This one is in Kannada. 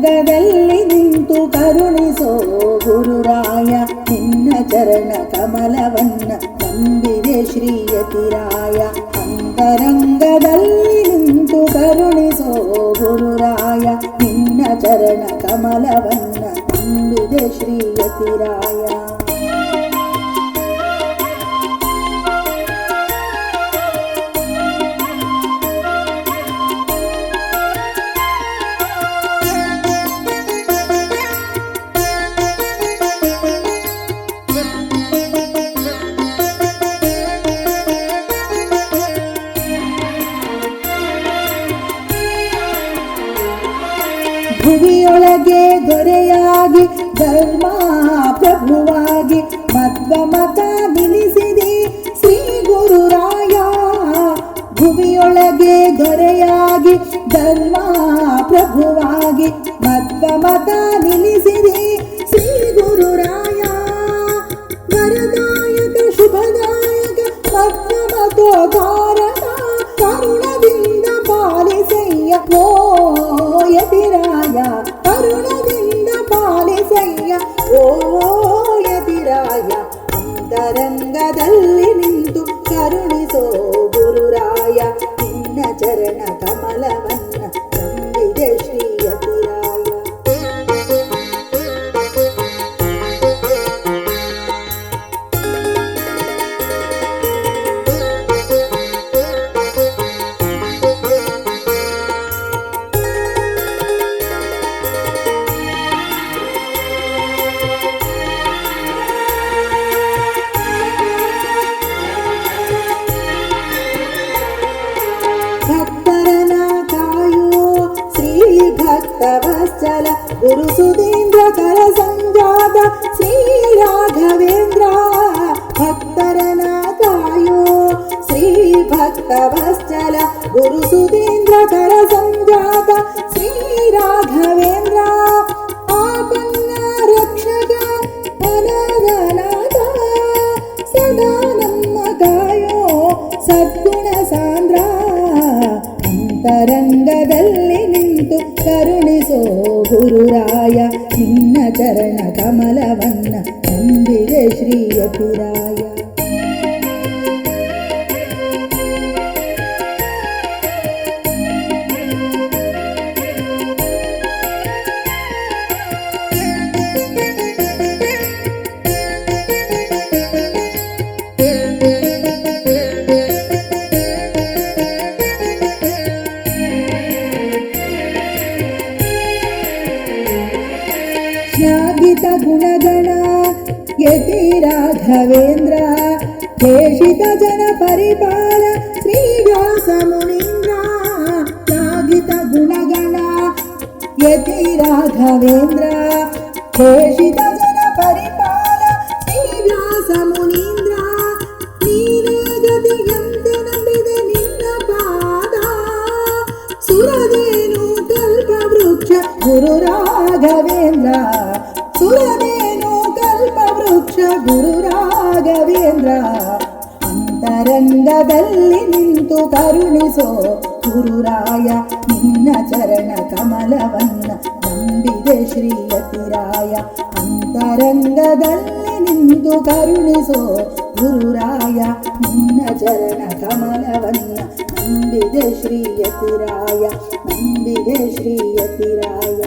ಅಂತರಂಗದಲ್ಲಿ ನಿಂತು ಕರುಣಿಸೋ ಗುರುರಾಯ ನಿನ್ನ ಚರಣ ಕಮಲವನ್ನ ನಂಬಿದೆ ಶ್ರೀಯತಿರಾಯ. ಅಂತರಂಗದಲ್ಲಿ ನಿಂತು ಕರುಣಿಸೋ ಗುರುರಾಯ ನಿನ್ನ ಚರಣ ಕಮಲವನ್ನ ನಂಬಿದೆ ಶ್ರೀಯತಿರಾಯ. ಭುವಿಯೊಳಗೆ ದೊರೆಯಾಗಿ ಧರ್ಮ ಪ್ರಭುವಾಗಿ ಮಧ್ವ ಮತ ನಿಲ್ಲಿಸಿದೆ ಶ್ರೀ ಗುರುರಾಯ. ಭುವಿಯೊಳಗೆ ದೊರೆಯಾಗಿ ಧರ್ಮ ಪ್ರಭುವಾಗಿ ಮಧ್ವ ಮತ ನಿಲ್ಲಿಸಿದೆ ಶ್ರೀ ಗುರುರಾಯ. ವರದಾಯಕ ಶುಭದಾಯಕ ಮಧ್ವ ಮತೋದ್ಧಾರಕ ಕರುಣದಿಂದ ಪಾಲಿಸಯ್ಯ ಓ ಯತಿರಾಯ. ಕರುಣದಿಂದ ಪಾಲಿಸಯ್ಯ ಓ ಯತಿರಾಯ. ಅಂತರಂಗದಲ್ಲಿ ನಿಂತು ಕರುಣಿಸೋ ಗುರುರಾಯ ನಿನ್ನ ಚರಣ ಕಮಲವನ್ನ ನಂಬಿದೆ ಶ್ರೀಯತಿರಾಯ. ಭಕ್ತರನ ಕಾಯೋ ಶ್ರೀ ಭಕ್ತವತ್ಸಲ ಗುರು ಸುಧೀಂದ್ರ ಕರ ಸಂಜಾತ ಶ್ರೀ ರಾಘವೇಂದ್ರ. ಭಕ್ತರನ ಕಾಯೋ ಶ್ರೀ ಭಕ್ತವತ್ಸಲ ಗುರು ಸುಧೀಂದ್ರ ಕರ ಸಂಜಾತ ಶ್ರೀ ರಾಘವೇಂದ್ರ. ಆಪನ್ನ ರಕ್ಷಕ ಅನಗನಾಥ ಸದಾ ನಮ್ಮ ಕಾಯೋ ಸದ್ಗುಣ ಸಾಂದ್ರ. ಅಂತರಂಗದಲ್ಲಿ ನಿಂತು ಕರುಣಿಸೋ ಗುರುರಾಯ ನಿನ್ನ ಚರಣ ಕಮಲವನ್ನ ನಂಬಿದೆ ಶ್ರೀಯತಿರಾಯ. ಶ್ಲಾಘಿತ ಗುಣಗಣ ಯತಿ ರಾಘವೇಂದ್ರ. ದೇಶಿತ ಜನ ಪರಿಪಾಲ ಶ್ರೀ ವ್ಯಾಸ ಮುನೀಂದ್ರ. ಶ್ಲಾಘಿತ ಗುಣಗಣ ಯತಿ ರಾಘವೇಂದ್ರ. ದೇಶಿತ ಜನ ಪರಿಪಾಲ ಶ್ರೀ ವ್ಯಾಸ ಮುನೀಂದ್ರ. ನೀನೇ ಗತಿಯಂತೆ ನಂಬಿದೆ ನಿನ್ನ ಪಾದ ಸುರದೇನು ಕಲ್ಪ ವೃಕ್ಷ ಗುರು ರಾಘವೇಂದ್ರ. ಸುರದೇನು ಕಲ್ಪ ವೃಕ್ಷ ಗುರು ರಾಘವೇಂದ್ರ. ಅಂತರಂಗದಲ್ಲಿ ನಿಂತು ಕರುಣಿಸೋ ಗುರುರಾಯ ನಿನ್ನ ಚರಣ ಕಮಲವನ್ನ ನಂಬಿದೆ ಶ್ರೀಯತಿರಾಯ. ಅಂತರಂಗದಲ್ಲಿ ನಿಂತು ಕರುಣಿಸೋ ಗುರುರಾಯ ನಿನ್ನ ಚರಣ ಕಮಲವನ್ನ ನಂಬಿದೆ ಶ್ರೀಯತಿರಾಯ. ನಂಬಿದೆ ಶ್ರೀಯತಿರಾಯ.